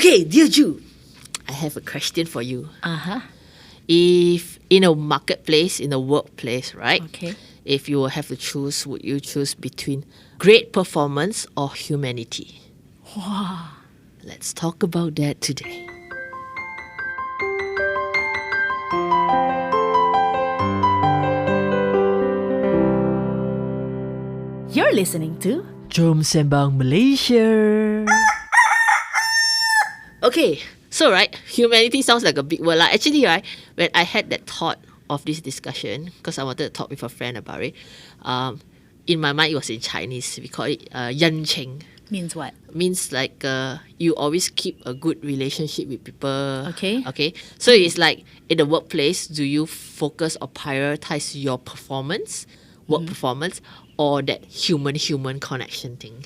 Okay, dear Ju, I have a question for you. If in a marketplace, in a workplace, right? Okay. If you have to choose, would you choose between great performance or humanity? Wow. Let's talk about that today. You're listening to Jom Sembang, Malaysia. Okay, so right, humanity sounds like a big word. Actually, right, when I had that thought of this discussion, because I wanted to talk with a friend about it, in my mind it was in Chinese. We call it yan cheng. means what? Means like you always keep a good relationship with people. Okay. Okay. So it's like in the workplace, do you focus or prioritize your performance, work performance, or that human connection thing?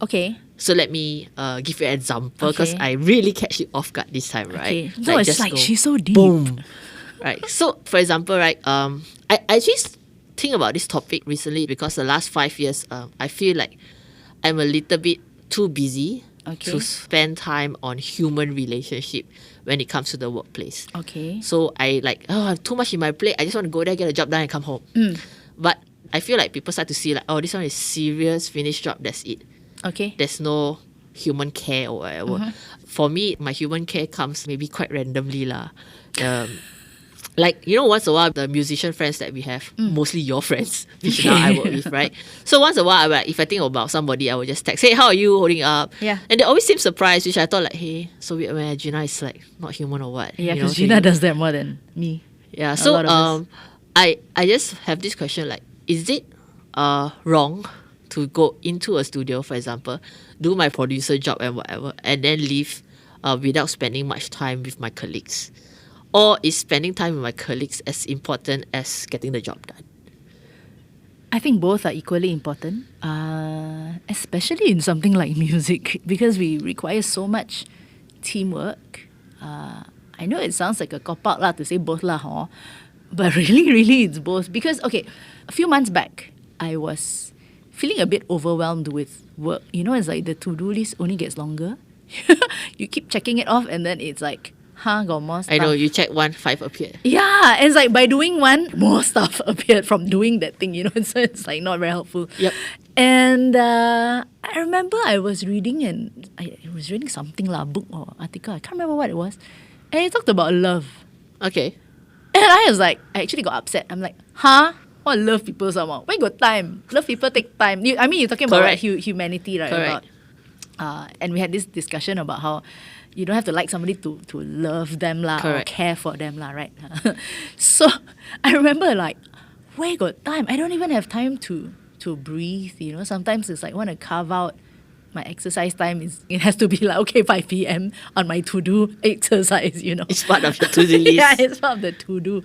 Okay. So let me give you an example because Okay. I really catch you off guard this time, right? Okay. No, it's just like go, she's so deep. boom. Right. So for example, right, I just think about this topic recently because the last 5 years, I feel like I'm a little bit too busy Okay. to spend time on human relationship when it comes to the workplace. Okay. So I like, I have too much in my plate. I just want to go there, get a job done and come home. But I feel like people start to see like, oh, this one is serious, finished job, that's it. Okay. There's no human care or whatever. For me, my human care comes maybe quite randomly lah. Like, you know, once a while, the musician friends that we have, mostly your friends, which now I work with, right? So once a while, if I think about somebody, I will just text, hey, how are you holding up? Yeah. And they always seem surprised, which I thought like, hey, so weird when Gina is like not human or what? Yeah, you know, because so Gina you- does that more than me. Yeah, A so lot of us. I just have this question like, is it wrong to go into a studio, for example, do my producer job and whatever, and then leave without spending much time with my colleagues? Or is spending time with my colleagues as important as getting the job done? I think both are equally important, especially in something like music, because we require so much teamwork. I know it sounds like a cop-out lah to say both lah, hor, but really it's both. Because, okay, a few months back, I was feeling a bit overwhelmed with work. You know, it's like the to-do list only gets longer. You keep checking it off and then it's like, got more stuff. I know, you check 1, 5 appeared. Yeah, it's like by doing one, more stuff appeared from doing that thing, you know, so it's like not very helpful. Yep. And I remember I was reading something lah, book or article, I can't remember what it was. And it talked about love. Okay. And I was like, I actually got upset. I'm like, what love people somehow? Where got time? Love people take time. You're talking about Correct. humanity, right? Correct. About, and we had this discussion about how you don't have to like somebody to love them lah or Correct. care for them lah, right? So I remember like, where got time? I don't even have time to breathe, you know. Sometimes it's like want to carve out my exercise time. It has to be like, okay, 5 p.m. on my to-do exercise, you know. It's part of your to-do list. Yeah, it's part of the to-do.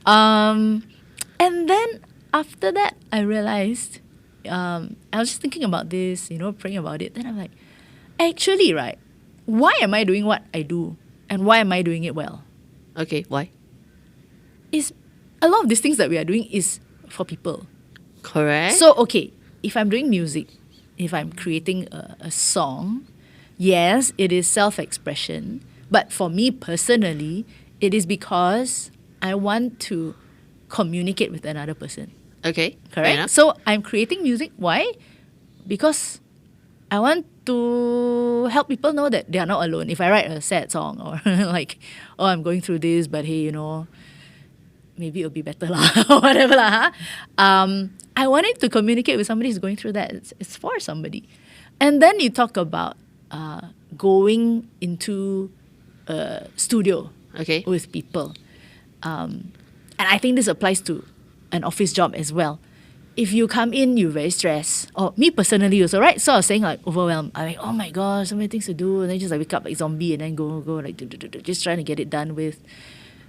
And then after that, I realized, I was just thinking about this, you know, praying about it. Then I'm like, actually, right, why am I doing what I do? And why am I doing it well? Okay, why? Is a lot of these things that we are doing is for people. Correct. So, okay, if I'm doing music, if I'm creating a song, yes, it is self-expression. But for me personally, it is because I want to communicate with another person. Okay, fair Correct? enough. So I'm creating music. Why? Because I want to help people know that they are not alone. If I write a sad song or like, oh, I'm going through this, but hey, you know, maybe it'll be better lah or whatever lah. I wanted to communicate with somebody who's going through that. It's for somebody. And then you talk about going into a studio Okay. with people. And I think this applies to an office job as well. If you come in, you're very stressed. Or me personally also, right? So I was saying like overwhelmed. I'm like, oh my gosh, so many things to do. And then just like wake up like zombie and then go like just trying to get it done with.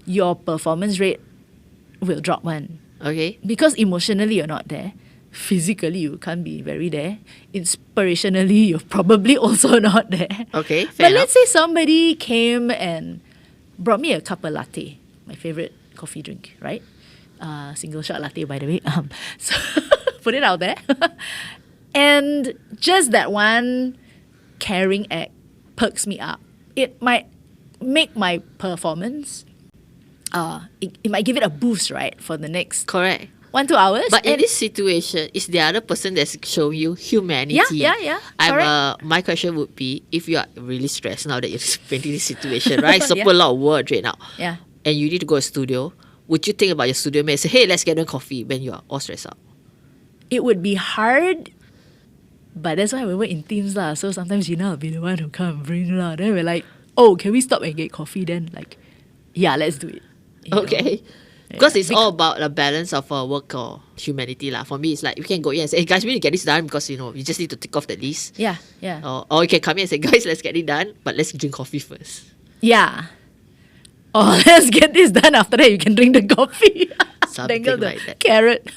Your performance rate will drop one. Okay. Because emotionally you're not there. Physically you can't be very there. Inspirationally you're probably also not there. Okay, fair But enough. let's say somebody came and brought me a cup of latte, my favorite coffee drink, right? Single shot latte, by the way. So put it out there. And just that one caring act perks me up. it might make my performance. It might give it a boost, right, for the next Correct. 1-2 hours. But in this situation, it's the other person that's showing you humanity. Yeah. Correct. My question would be, if you are really stressed now that you're explaining this situation, right? So put a lot of work right now. Yeah. And you need to go to studio. Would you think about your studio mate and say, hey, let's get a coffee when you are all stressed out? It would be hard, but that's why we work in teams lah. So sometimes will be the one who come and bring lah. Then we're like, oh, can we stop and get coffee? Then like, yeah, let's do it. You know? Okay. Because it's all about the balance of work or humanity lah. For me, it's like you can go in and say, hey guys, we need to get this done because you just need to tick off the list. Yeah. Or you can come in and say, guys, let's get it done, but let's drink coffee first. Yeah. Or let's get this done. After that, you can drink the coffee. Something Dangle the like that. carrot.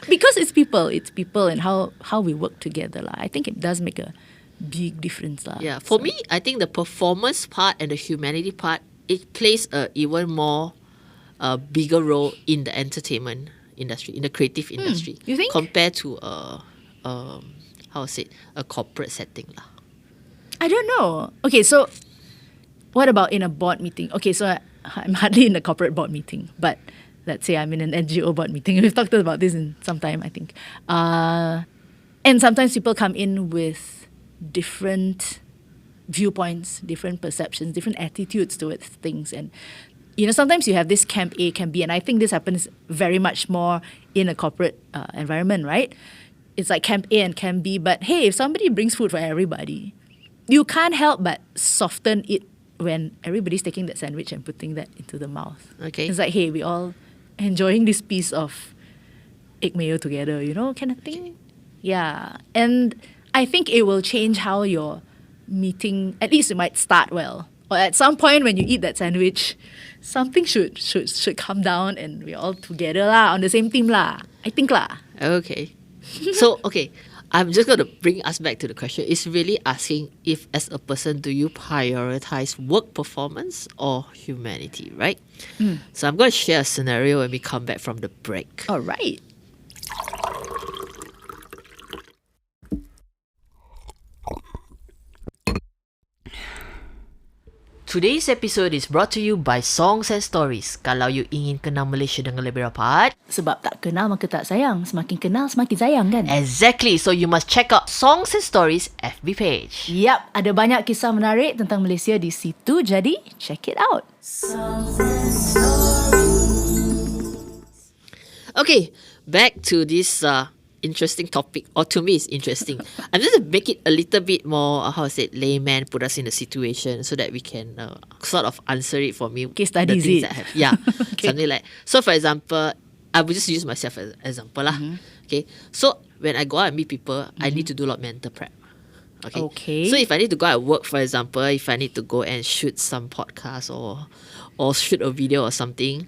Because it's people and how we work together lah. I think it does make a big difference lah. Yeah, for me, I think the performance part and the humanity part, it plays a even more bigger role in the entertainment industry, in the creative industry. You think? Compared to a corporate setting lah. I don't know. Okay, so what about in a board meeting? Okay, so I'm hardly in a corporate board meeting, but let's say I'm in an NGO board meeting. We've talked about this in some time, I think. And sometimes people come in with different viewpoints, different perceptions, different attitudes towards things. And, sometimes you have this camp A, camp B, and I think this happens very much more in a corporate environment, right? It's like camp A and camp B, but hey, if somebody brings food for everybody, you can't help but soften it when everybody's taking that sandwich and putting that into the mouth. Okay. It's like, hey, we all enjoying this piece of egg mayo together, kind of thing. Yeah. And I think it will change how your meeting, at least it might start well. Or at some point when you eat that sandwich, something should come down and we're all together lah, on the same team lah. I think lah. Okay. So, okay, I'm just going to bring us back to the question. It's really asking if, as a person, do you prioritize work performance or humanity, right? So I'm going to share a scenario when we come back from the break. All right. Today's episode is brought to you by Songs and Stories. Kalau you ingin kenal Malaysia dengan lebih rapat, sebab tak kenal maka tak sayang. Semakin kenal semakin sayang kan? Exactly. So you must check out Songs and Stories FB page. Yap, ada banyak kisah menarik tentang Malaysia di situ. Jadi, check it out. Okay, back to this interesting topic, or to me it's interesting. I'm just to make it a little bit more, layman, put us in a situation so that we can sort of answer it for me. Case study, the things is it? I have. Yeah, Okay. something like. So for example, I will just use myself as an example lah. Okay, so when I go out and meet people, I need to do a lot of mental prep. Okay. So if I need to go out and work, for example, if I need to go and shoot some podcast or shoot a video or something,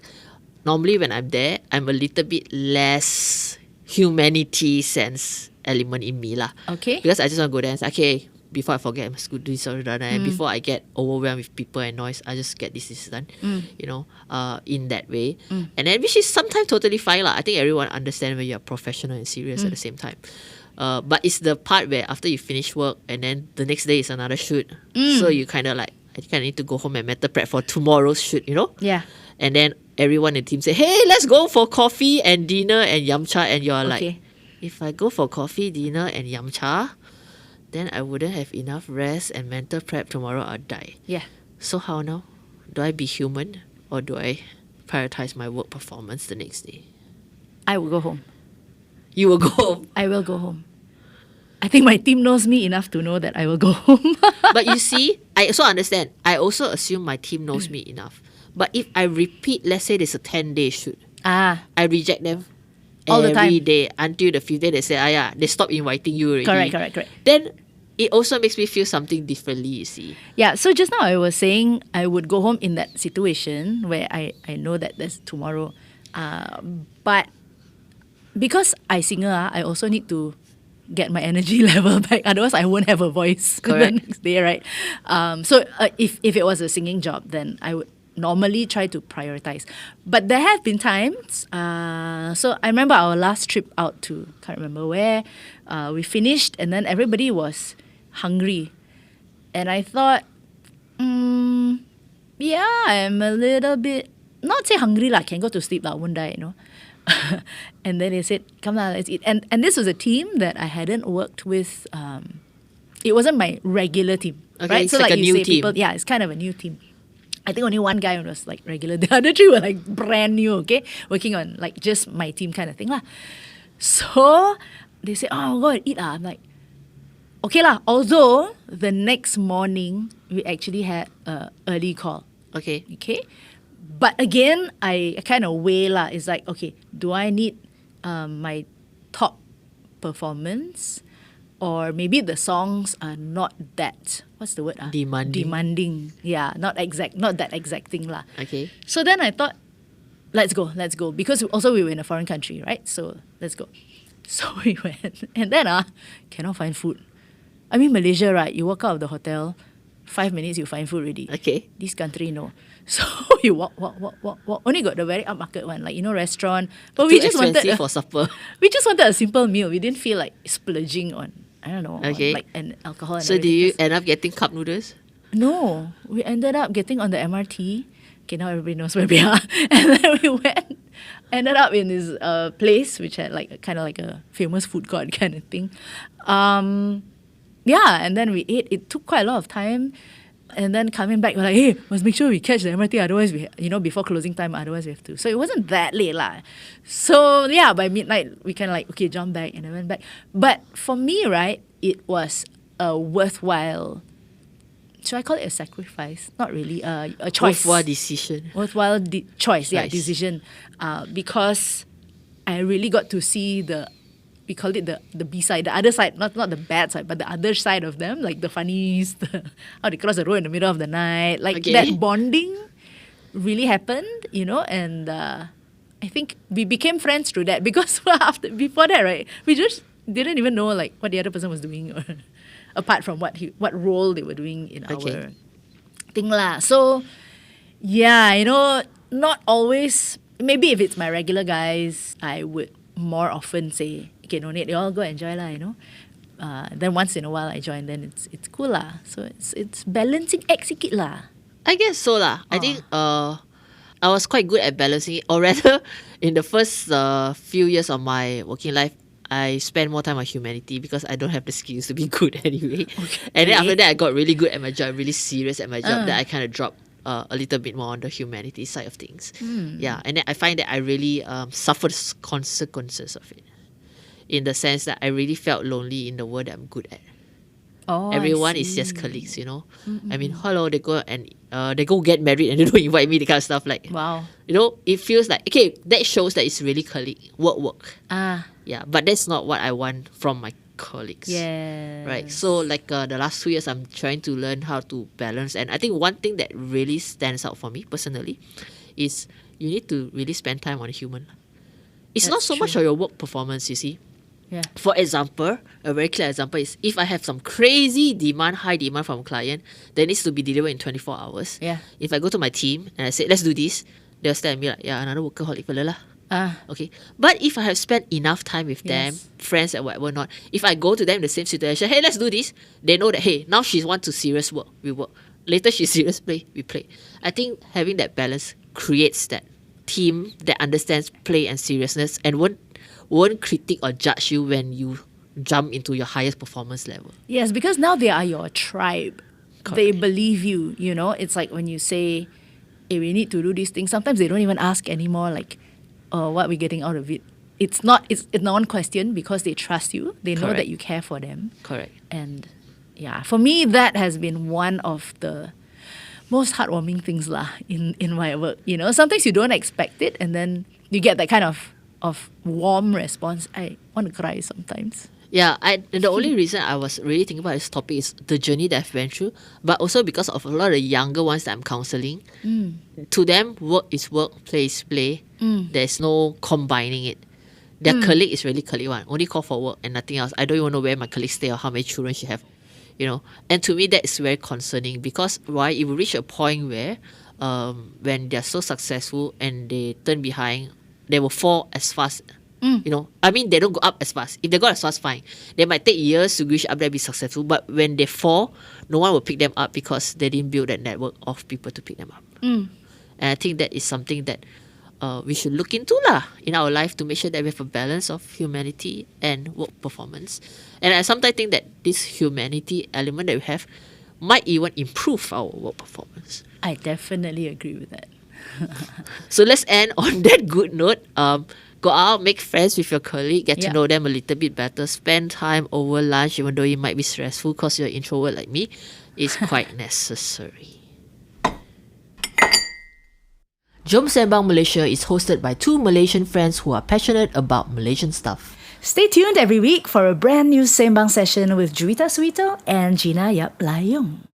normally when I'm there, I'm a little bit less humanity sense element in me lah. Okay. Because I just want to go there and say, okay, before I forget, I must do this or that. And before I get overwhelmed with people and noise, I just get this done. In that way. And then, which is sometimes totally fine lah. I think everyone understands when you're professional and serious at the same time. But it's the part where after you finish work and then the next day is another shoot. So you kind of like, I think I need to go home and mental prep for tomorrow's shoot, Yeah. And then everyone in the team say, hey, let's go for coffee and dinner and yum cha. And you're like, if I go for coffee, dinner and yum cha, then I wouldn't have enough rest and mental prep. Tomorrow I'll die. Yeah. So how now? Do I be human or do I prioritize my work performance the next day? I will go home. You will go home. I will go home. I think my team knows me enough to know that I will go home. But you see, I also understand. I also assume my team knows me enough. But if I repeat, let's say there's a 10-day shoot, I reject them all the time. every day until the 5th day they say, they stop inviting you already. Correct. Then it also makes me feel something differently, you see. Yeah, so just now I was saying I would go home in that situation where I know that there's tomorrow. But because I singer, I also need to get my energy level back. Otherwise, I won't have a voice the next day, right? So if it was a singing job, then I would normally try to prioritize. But there have been times, so I remember our last trip out to, can't remember where, we finished and then everybody was hungry. And I thought, Yeah, I'm a little bit, not say hungry lah, can go to sleep lah, won't die, And then they said, come lah, let's eat. And this was a team that I hadn't worked with. It wasn't my regular team, Okay, right? it's So like a you new say, team. people, yeah, it's kind of a new team. I think only one guy was like regular. The other three were like brand new, okay? Working on like just my team kind of thing lah. So they say, oh, go and eat lah. I'm like, okay lah. Although the next morning we actually had a early call. Okay. Okay. But again, I kind of weigh lah. It's like, okay, do I need my top performance? Or maybe the songs are not that, what's the word? Demanding. Demanding. Yeah, not that exacting lah. Okay. So then I thought, let's go. Because also we were in a foreign country, right? So let's go. So we went. And then cannot find food. I mean, Malaysia, right? You walk out of the hotel, 5 minutes you find food already. Okay. This country, no. So you walk. Only got the very upmarket one, like, restaurant. But we Too just wanted expensive for supper. we just wanted a simple meal. We didn't feel like splurging on, I don't know, Okay. on like an alcohol and So do everything. you end up getting cup noodles? No, we ended up getting on the MRT. Okay, now everybody knows where we are. And then we ended up in this place which had like kind of like a famous food court kind of thing. Yeah, and then we ate. It took quite a lot of time. And then coming back, we're like, hey, must make sure we catch the MRT, otherwise we, before closing time, otherwise we have to. So it wasn't that late lah. So yeah, by midnight, we kind of like, okay, jump back, and I went back. But for me, right, it was a worthwhile, should I call it a sacrifice? Not really, a choice. Worthwhile decision. Worthwhile choice, yeah, Choice. decision. Because I really got to see we called it the B side, the other side, not the bad side, but the other side of them, like the funnies, how they cross the road in the middle of the night, like Okay. that bonding really happened, and I think we became friends through that because before that, right, we just didn't even know like what the other person was doing, or apart from what role they were doing in Okay. our thing lah. So yeah, not always. Maybe if it's my regular guys, I would more often say, okay, no need, you all go enjoy lah, Then once in a while I join, then it's cool lah. So it's balancing act sikit lah. I guess so lah. I think I was quite good at balancing it. Or rather, in the first few years of my working life, I spent more time on humanity because I don't have the skills to be good anyway. Okay. And then after that, I got really good at my job, really serious at my job, that I kind of dropped a little bit more on the humanity side of things. Yeah, and then I find that I really suffered consequences of it. In the sense that I really felt lonely in the world that I'm good at. Oh, Everyone I is just see. colleagues, I mean, hello, they go get married and they don't invite me, the kind of stuff. Like, Wow. it feels like, okay, that shows that it's really colleague, work. Ah, Yeah, but that's not what I want from my colleagues. yeah. Right. So like the last 2 years, I'm trying to learn how to balance. And I think one thing that really stands out for me personally is you need to really spend time on a human. It's not That's so much true. on your work performance, you see. Yeah. For example, a very clear example is if I have some crazy high demand from a client that needs to be delivered in 24 hours. Yeah. If I go to my team and I say, let's do this, they'll stare at me like, yeah, another workaholic fella lah. Ah, Okay. But if I have spent enough time with them, Yes. friends and whatever not, if I go to them in the same situation, hey, let's do this, they know that, hey, now she wants to serious work, we work. Later she serious play, we play. I think having that balance creates that team that understands play and seriousness and won't critique or judge you when you jump into your highest performance level. yes, because now they are your tribe. They Correct. believe you, It's like when you say, hey, we need to do these things. Sometimes they don't even ask anymore, like, what we're getting out of it. It's non-question because they trust you. They know Correct. that you care for them. Correct. And yeah, for me, that has been one of the most heartwarming things lah in my work. Sometimes you don't expect it, and then you get that kind of warm response. I want to cry sometimes. Yeah, the only reason I was really thinking about this topic is the journey that I've went through, but also because of a lot of the younger ones that I'm counseling. To them, work is work, play is play. There's no combining it. Their colleague is really colleague one, only call for work and nothing else. I don't even know where my colleague stay or how many children she have. And to me that is very concerning because why it will reach a point where when they're so successful and they turn behind, they will fall as fast You know, I mean, they don't go up as fast. If they go as fast, fine. They might take years to reach up there and be successful. But when they fall, no one will pick them up because they didn't build that network of people to pick them up. And I think that is something that we should look into in our life to make sure that we have a balance of humanity and work performance. And I sometimes think that this humanity element that we have might even improve our work performance. I definitely agree with that. So let's end on that good note. Go out, make friends with your colleague, get to know them a little bit better, spend time over lunch, even though it might be stressful because you're an introvert like me, is quite necessary. Jom Sembang Malaysia is hosted by two Malaysian friends who are passionate about Malaysian stuff. Stay tuned every week for a brand new Sembang session with Juwita Suito and Gina Yap Layong.